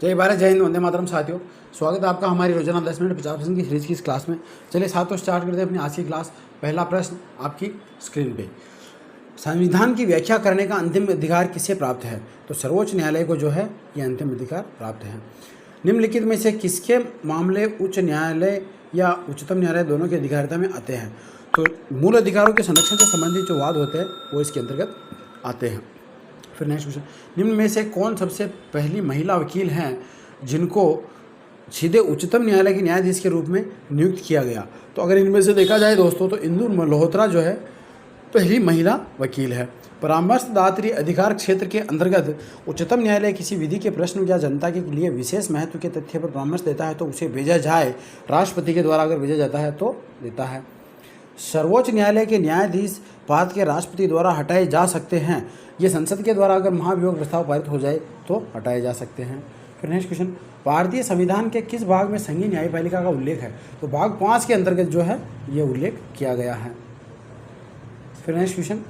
जय भारत, जय हिंद, वंदे मातरम। साथियों, स्वागत है आपका हमारी रोजाना 10 मिनट 50% की सीरीज की इस क्लास में। चलिए साथियों, स्टार्ट करते हैं अपनी आज की क्लास। पहला प्रश्न आपकी स्क्रीन पे, संविधान की व्याख्या करने का अंतिम अधिकार किसे प्राप्त है? तो सर्वोच्च न्यायालय को जो है ये अंतिम अधिकार प्राप्त है। निम्नलिखित में से किसके मामले उच्च न्यायालय या उच्चतम न्यायालय दोनों की अधिकारिता में आते हैं? तो मूल अधिकारों के संरक्षण से संबंधित जो वाद होते हैं वो इसके अंतर्गत आते हैं। फिर नेक्स्ट क्वेश्चन, निम्न में से कौन सबसे पहली महिला वकील हैं जिनको सीधे उच्चतम न्यायालय के न्यायाधीश के रूप में नियुक्त किया गया? तो अगर इनमें से देखा जाए दोस्तों, तो इंदु मल्होत्रा जो है पहली महिला वकील है। परामर्शदात्री अधिकार क्षेत्र के अंतर्गत उच्चतम न्यायालय किसी विधि के प्रश्न या जनता के लिए विशेष महत्व के तथ्य पर परामर्श देता है तो उसे भेजा जाए राष्ट्रपति के द्वारा, अगर भेजा जाता है तो देता है। सर्वोच्च न्यायालय के न्यायाधीश पद के राष्ट्रपति द्वारा हटाए जा सकते हैं। ये संसद के द्वारा अगर महाभियोग प्रस्ताव पारित हो जाए तो हटाए जा सकते हैं। फिर नेक्स्ट क्वेश्चन, भारतीय संविधान के किस भाग में संघीय न्यायपालिका का उल्लेख है? तो भाग 5 के अंतर्गत जो है ये उल्लेख किया गया है। फिर नेक्स्ट क्वेश्चन,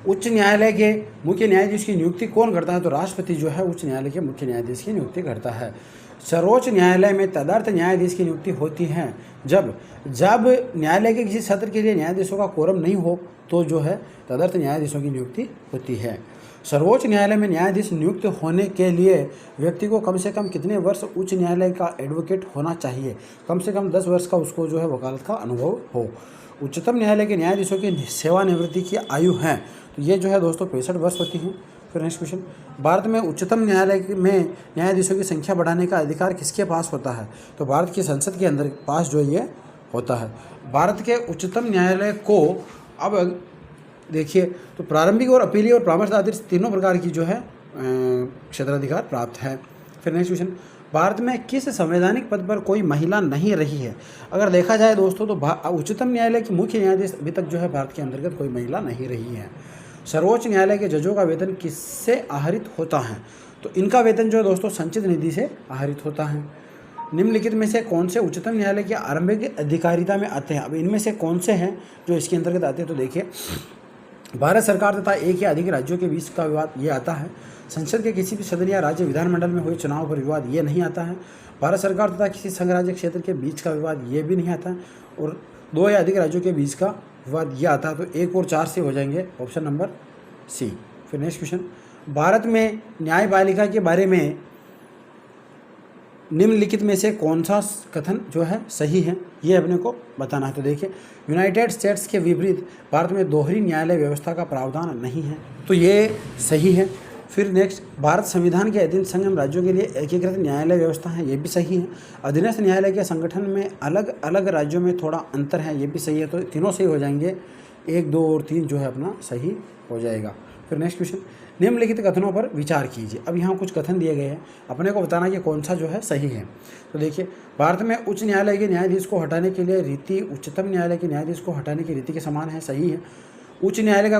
उच्च न्यायालय के मुख्य न्यायाधीश की नियुक्ति कौन करता है? तो राष्ट्रपति जो है उच्च न्यायालय के मुख्य न्यायाधीश की नियुक्ति करता है। सर्वोच्च न्यायालय में तदर्थ न्यायाधीश की नियुक्ति होती है जब न्यायालय के किसी सत्र के लिए न्यायाधीशों का कोरम नहीं हो तो जो है तदर्थ न्यायाधीशों की नियुक्ति होती है। सर्वोच्च न्यायालय में न्यायाधीश नियुक्त होने के लिए व्यक्ति को कम से कम कितने वर्ष उच्च न्यायालय का एडवोकेट होना चाहिए? कम से कम 10 वर्ष का उसको जो है वकालत का अनुभव हो। उच्चतम न्यायालय के न्यायाधीशों की सेवानिवृत्ति की आयु है तो ये जो है दोस्तों 65 वर्ष होती है। फिर नेक्स्ट क्वेश्चन, भारत में उच्चतम न्यायालय में न्यायाधीशों की संख्या बढ़ाने का अधिकार किसके पास होता है? तो भारत की संसद के अंदर पास जो ये होता है। भारत के उच्चतम न्यायालय को अब देखिए तो प्रारंभिक और अपीलीय और परामर्शदात्री तीनों प्रकार की जो है क्षेत्राधिकार प्राप्त है। फिर नेक्स्ट क्वेश्चन, भारत में किस संवैधानिक पद पर कोई महिला नहीं रही है? अगर देखा जाए दोस्तों तो उच्चतम न्यायालय की मुख्य न्यायाधीश अभी तक जो है भारत के अंतर्गत कोई महिला नहीं रही है। सर्वोच्च न्यायालय के जजों का वेतन किससे आहरित होता है? तो इनका वेतन जो है दोस्तों संचित निधि से आहरित होता है। निम्नलिखित में से कौन से उच्चतम न्यायालय की आरंभिक अधिकारिता में आते हैं? अब इनमें से कौन से हैं जो इसके अंतर्गत आते हैं? तो देखिए, भारत सरकार तथा एक या अधिक राज्यों के बीच का विवाद ये आता है। संसद के किसी भी सदन या राज्य विधानमंडल में हुए चुनाव पर विवाद ये नहीं आता है। भारत सरकार तथा किसी संघ राज्य क्षेत्र के बीच का विवाद ये भी नहीं आता है। और 2 या अधिक राज्यों के बीच का विवाद ये आता है। तो 1 और 4 से हो जाएंगे ऑप्शन नंबर सी। फिर नेक्स्ट क्वेश्चन, भारत में न्यायपालिका के बारे में निम्नलिखित में से कौन सा कथन जो है सही है, ये अपने को बताना है। तो देखिए, यूनाइटेड स्टेट्स के विपरीत भारत में दोहरी न्यायालय व्यवस्था का प्रावधान नहीं है, तो ये सही है। फिर नेक्स्ट, भारत संविधान के अधीन संघ एवं राज्यों के लिए एकीकृत न्यायालय व्यवस्था है, ये भी सही है। अधीनस्थ न्यायालय के संगठन में अलग अलग राज्यों में थोड़ा अंतर है, ये भी सही है। तो तीनों सही हो जाएंगे, 1, 2 और 3 जो है अपना सही हो जाएगा। फिर नेक्स्ट क्वेश्चन, निम्नलिखित कथनों पर विचार कीजिए। अब यहाँ कुछ कथन दिए गए हैं, अपने को बताना कि कौन सा जो है सही है। तो देखिए, भारत में उच्च न्यायालय के न्यायाधीश को हटाने के लिए रीति उच्चतम न्यायालय के न्यायाधीश को हटाने की रीति के समान है, सही है। उच्च न्यायालय का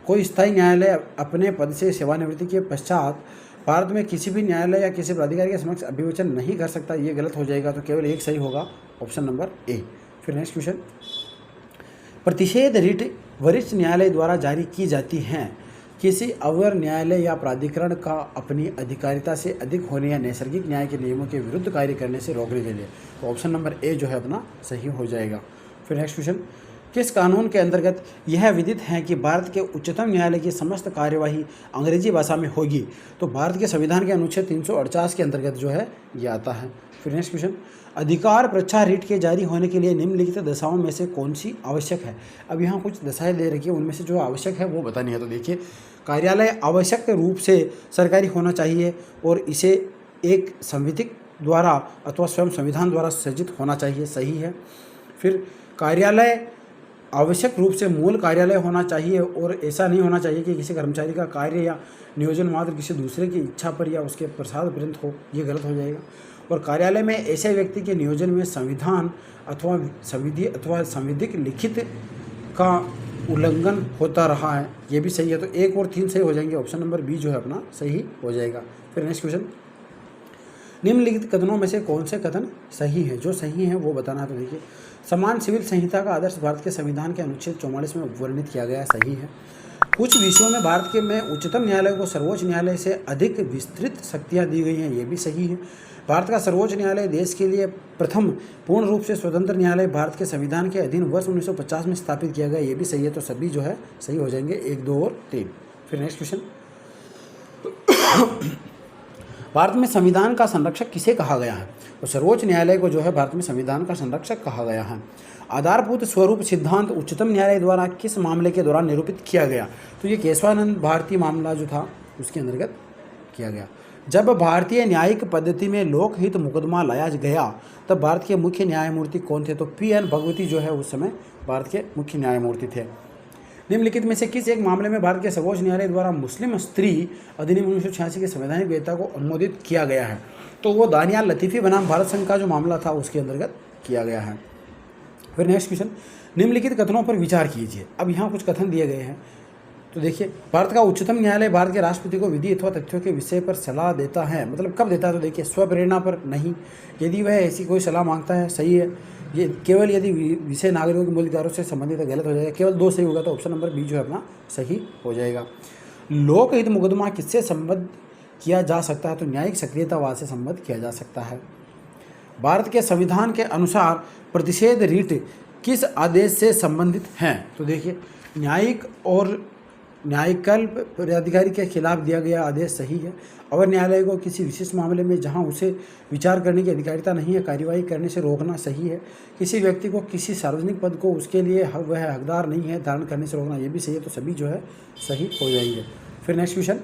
कोई स्थायी न्यायालय अपने पद से सेवानिवृत्ति के पश्चात भारत में किसी भी न्यायालय या किसी प्राधिकारी के समक्ष अभिवचन नहीं कर सकता, ये गलत हो जाएगा। तो केवल एक सही होगा, ऑप्शन नंबर ए। फिर नेक्स्ट क्वेश्चन, प्रतिषेध रिट वरिष्ठ न्यायालय द्वारा जारी की जाती हैं किसी अवर न्यायालय या प्राधिकरण का अपनी अधिकारिता से अधिक होने या नैसर्गिक न्याय के नियमों के विरुद्ध कार्य करने से रोकने के लिए। तो ऑप्शन नंबर ए जो है अपना सही हो जाएगा। फिर नेक्स्ट क्वेश्चन, किस कानून के अंतर्गत यह विदित है कि भारत के उच्चतम न्यायालय की समस्त कार्यवाही अंग्रेजी भाषा में होगी? तो भारत के संविधान के अनुच्छेद 348 के अंतर्गत जो है ये आता है। फिर नेक्स्ट क्वेश्चन, अधिकार परीक्षा रिट के जारी होने के लिए निम्नलिखित दशाओं में से कौन सी आवश्यक है? अब यहाँ कुछ दशाएं दे रखी है, उनमें से जो आवश्यक है वो बतानी है। तो देखिए, कार्यालय आवश्यक रूप से सरकारी होना चाहिए और इसे एक संविधिक द्वारा अथवा स्वयं संविधान द्वारा सृजित होना चाहिए, सही है। फिर कार्यालय आवश्यक रूप से मूल कार्यालय होना चाहिए और ऐसा नहीं होना चाहिए कि किसी कर्मचारी का कार्य या नियोजन मात्र किसी दूसरे की इच्छा पर या उसके प्रसाद पर्यंत हो, ये गलत हो जाएगा। और कार्यालय में ऐसे व्यक्ति के नियोजन में संविधान अथवा संविधि अथवा संविधिक लिखित का उल्लंघन होता रहा है, ये भी सही है। तो 1 और 3 सही हो जाएंगे, ऑप्शन नंबर बी जो है अपना सही हो जाएगा। फिर नेक्स्ट क्वेश्चन, निम्नलिखित कथनों में से कौन से कथन सही है? जो सही है वो बताना है। तो देखिए, समान सिविल संहिता का आदर्श भारत के संविधान के अनुच्छेद 44 में वर्णित किया गया है, सही है। कुछ विषयों में भारत के में उच्चतम न्यायालय को सर्वोच्च न्यायालय से अधिक विस्तृत शक्तियाँ दी गई हैं, ये भी सही है। भारत का सर्वोच्च न्यायालय देश के लिए प्रथम पूर्ण रूप से स्वतंत्र न्यायालय भारत के संविधान के अधीन वर्ष 1950 में स्थापित किया गया, ये भी सही है। तो सभी जो है सही हो जाएंगे, 1, 2 और 3। फिर नेक्स्ट क्वेश्चन, भारत में संविधान का संरक्षक किसे कहा गया है? तो सर्वोच्च न्यायालय को जो है भारत में संविधान का संरक्षक कहा गया है। आधारभूत स्वरूप सिद्धांत उच्चतम न्यायालय द्वारा किस मामले के दौरान निरूपित किया गया? तो ये केशवानंद भारती मामला जो था उसके अंतर्गत किया गया। जब भारतीय न्यायिक पद्धति में लोकहित मुकदमा लाया गया तब भारत के मुख्य न्यायमूर्ति कौन थे? तो PN भगवती जो है उस समय भारत के मुख्य न्यायमूर्ति थे। निम्नलिखित में से किस एक मामले में भारत के सर्वोच्च न्यायालय द्वारा मुस्लिम स्त्री अधिनियम 1986 की संवैधानिक वैधता को अनुमोदित किया गया है? तो वो दानियाल लतीफ़ी बनाम भारत संघ का जो मामला था उसके अंतर्गत किया गया है। फिर नेक्स्ट क्वेश्चन, निम्नलिखित कथनों पर विचार कीजिए। अब यहाँ कुछ कथन दिए गए हैं, तो देखिए, भारत का उच्चतम न्यायालय भारत के राष्ट्रपति को विधि अथवा तथ्यों के विषय पर सलाह देता है। मतलब कब देता है? तो देखिए, स्वप्रेरणा पर नहीं। यदि वह ऐसी कोई सलाह मांगता है, सही है। ये केवल यदि विषय नागरिकों के मूल अधिकारों से संबंधित है, गलत हो जाएगा। केवल 2 सही होगा, तो ऑप्शन नंबर बी जो है अपना सही हो जाएगा। लोकहित मुकदमा किससे संबद्ध किया जा सकता है? तो न्यायिक सक्रियतावाद से संबद्ध किया जा सकता है। भारत के संविधान के अनुसार प्रतिषेध रीट किस आदेश से संबंधित हैं? तो देखिए, न्यायिक और न्यायिकल्प अधिकारी के खिलाफ दिया गया आदेश सही है। अवर न्यायालय को किसी विशेष मामले में जहां उसे विचार करने की अधिकारिता नहीं है, कार्यवाही करने से रोकना सही है। किसी व्यक्ति को किसी सार्वजनिक पद को उसके लिए वह हकदार नहीं है धारण करने से रोकना, ये भी सही है। तो सभी जो है सही हो जाएंगे। फिर नेक्स्ट क्वेश्चन,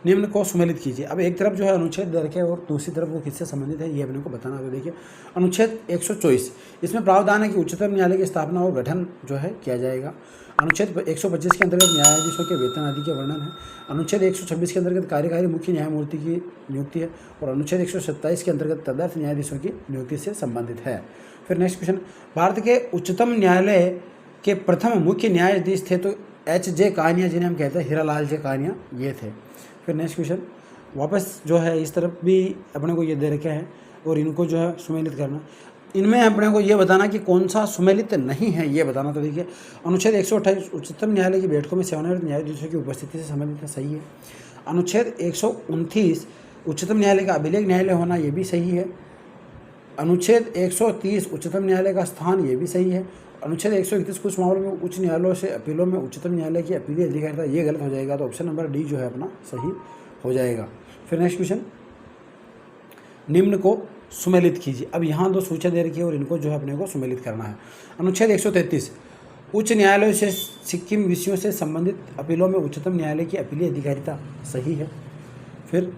निम्न को सुमेलित कीजिए। अब एक तरफ जो है अनुच्छेद दर्ज है और दूसरी तरफ वो किससे संबंधित है, ये अपने को बताना है। देखिए, अनुच्छेद 124, इसमें प्रावधान है कि उच्चतम न्यायालय की स्थापना और गठन जो है किया जाएगा। अनुच्छेद 125 के अंतर्गत न्यायाधीशों के वेतन आदि के वर्णन है। अनुच्छेद 126 के अंतर्गत कार्यकारी मुख्य न्यायमूर्ति की नियुक्ति है और अनुच्छेद 127 के अंतर्गत तदर्थ न्यायाधीशों की नियुक्ति से संबंधित है। फिर नेक्स्ट क्वेश्चन, भारत के उच्चतम न्यायालय के प्रथम मुख्य न्यायाधीश थे तो HJ कानिया, जिन्हें हम कहते हैं हीरालाल जे कानिया, ये थे। फिर नेक्स्ट क्वेश्चन, वापस जो है इस तरफ भी अपने को ये दे रखे हैं और इनको जो है सुमेलित करना। इनमें अपने को ये बताना कि कौन सा सुमेलित नहीं है, ये बताना। तो देखिए, अनुच्छेद 128 उच्चतम न्यायालय की बैठकों में सेवानिवृत्त न्यायाधीशों की उपस्थिति से संबंधित है, सही है। अनुच्छेद 129 उच्चतम न्यायालय का अभिलेख न्यायालय होना, ये भी सही है। अनुच्छेद 130 उच्चतम न्यायालय का स्थान, ये भी सही है। अनुच्छेद 131 कुछ मामलों में उच्च न्यायालयों से अपीलों में उच्चतम न्यायालय की अपीली अधिकारिता, ये गलत हो जाएगा। तो ऑप्शन नंबर डी जो है अपना सही हो जाएगा। फिर नेक्स्ट क्वेश्चन, निम्न को सुमेलित कीजिए। अब यहाँ 2 सूचना दे रखी है और इनको जो है अपने को सुमेलित करना है। अनुच्छेद 133 उच्च न्यायालयों से सिक्किम विषयों से संबंधित अपीलों में उच्चतम न्यायालय की अपीली अधिकारिता, सही है। फिर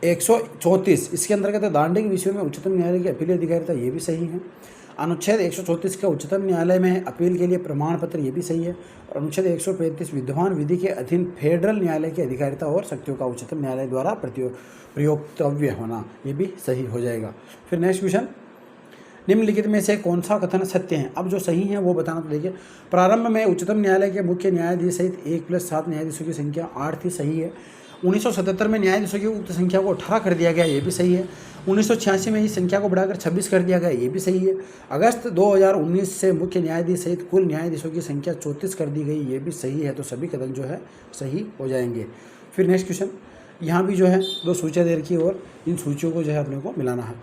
134 इसके अंतर्गत दांडिक विषयों में उच्चतम न्यायालय की अपीली अधिकारिता, ये भी सही है। अनुच्छेद 134 का उच्चतम न्यायालय में अपील के लिए प्रमाण पत्र, ये भी सही है। और अनुच्छेद 135 विद्यमान विधि के अधीन फेडरल न्यायालय की अधिकारिता और शक्तियों का उच्चतम न्यायालय द्वारा प्रयोक्तव्य होना, ये भी सही हो जाएगा। फिर नेक्स्ट क्वेश्चन, निम्नलिखित में से कौन सा कथन सत्य है? अब जो सही है वो बताना। तो देखिए, प्रारंभ में उच्चतम न्यायालय के मुख्य न्यायाधीश सहित 1+7 न्यायाधीशों की संख्या 8 थी, सही है। 1977 में न्यायाधीशों की उक्त संख्या को 18 कर दिया गया, ये भी सही है। 1986 में इस संख्या को बढ़ाकर 26 कर दिया गया, ये भी सही है। अगस्त 2019 से मुख्य न्यायाधीश सहित कुल न्यायाधीशों की संख्या 34 कर दी गई, ये भी सही है। तो सभी कथन जो है सही हो जाएंगे। फिर नेक्स्ट क्वेश्चन, यहाँ भी जो है 2 सूचियाँ दे रखी है और इन सूचियों को जो है अपने को मिलाना है।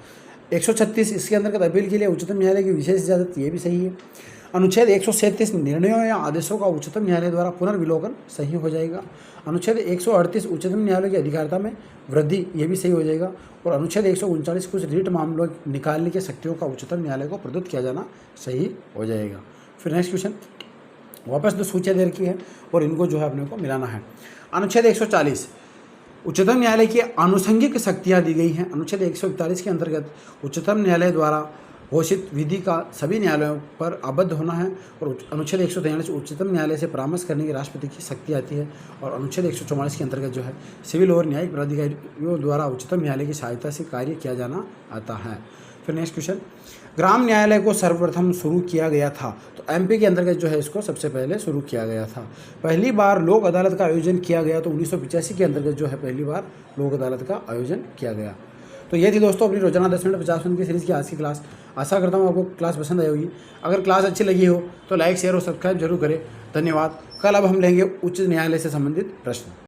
136 इसके अंतर्गत अपील के लिए उच्चतम न्यायालय की विशेष इजाज़त, ये भी सही है। अनुच्छेद 137 निर्णयों या आदेशों का उच्चतम न्यायालय द्वारा पुनर्विलोकन, सही हो जाएगा। अनुच्छेद 138 उच्चतम न्यायालय की अधिकारिता में वृद्धि, ये भी सही हो जाएगा। और अनुच्छेद 139 कुछ रीट मामलों निकालने की शक्तियों का उच्चतम न्यायालय को प्रदत्त किया जाना, सही हो जाएगा। फिर नेक्स्ट क्वेश्चन, वापस 2 सूचियाँ दे रखी है और इनको जो है अपने को मिलाना है। अनुच्छेद 140 उच्चतम न्यायालय की आनुषंगिक शक्तियाँ दी गई हैं। अनुच्छेद 141 के अंतर्गत उच्चतम न्यायालय द्वारा घोषित विधि का सभी न्यायालयों पर आबद्ध होना है। और अनुच्छेद 143 उच्चतम न्यायालय से परामर्श करने की राष्ट्रपति की शक्ति आती है। और अनुच्छेद 144 के अंतर्गत जो है सिविल और न्यायिक प्राधिकारियों द्वारा उच्चतम न्यायालय की सहायता से कार्य किया जाना आता है। फिर नेक्स्ट क्वेश्चन, ग्राम न्यायालय को सर्वप्रथम शुरू किया गया था। तो MP के अंतर्गत जो है इसको सबसे पहले शुरू किया गया था। पहली बार लोक अदालत का आयोजन किया गया तो 1985 के अंतर्गत जो है पहली बार लोक अदालत का आयोजन किया गया। तो तो ये थी दोस्तों अपनी रोजाना 10 मिनट 50 मिनट की सीरीज़ की आज की क्लास। आशा करता हूँ आपको क्लास पसंद आई होगी। अगर क्लास अच्छी लगी हो तो लाइक शेयर और सब्सक्राइब जरूर करें। धन्यवाद। कल अब हम लेंगे उच्च न्यायालय से संबंधित प्रश्न।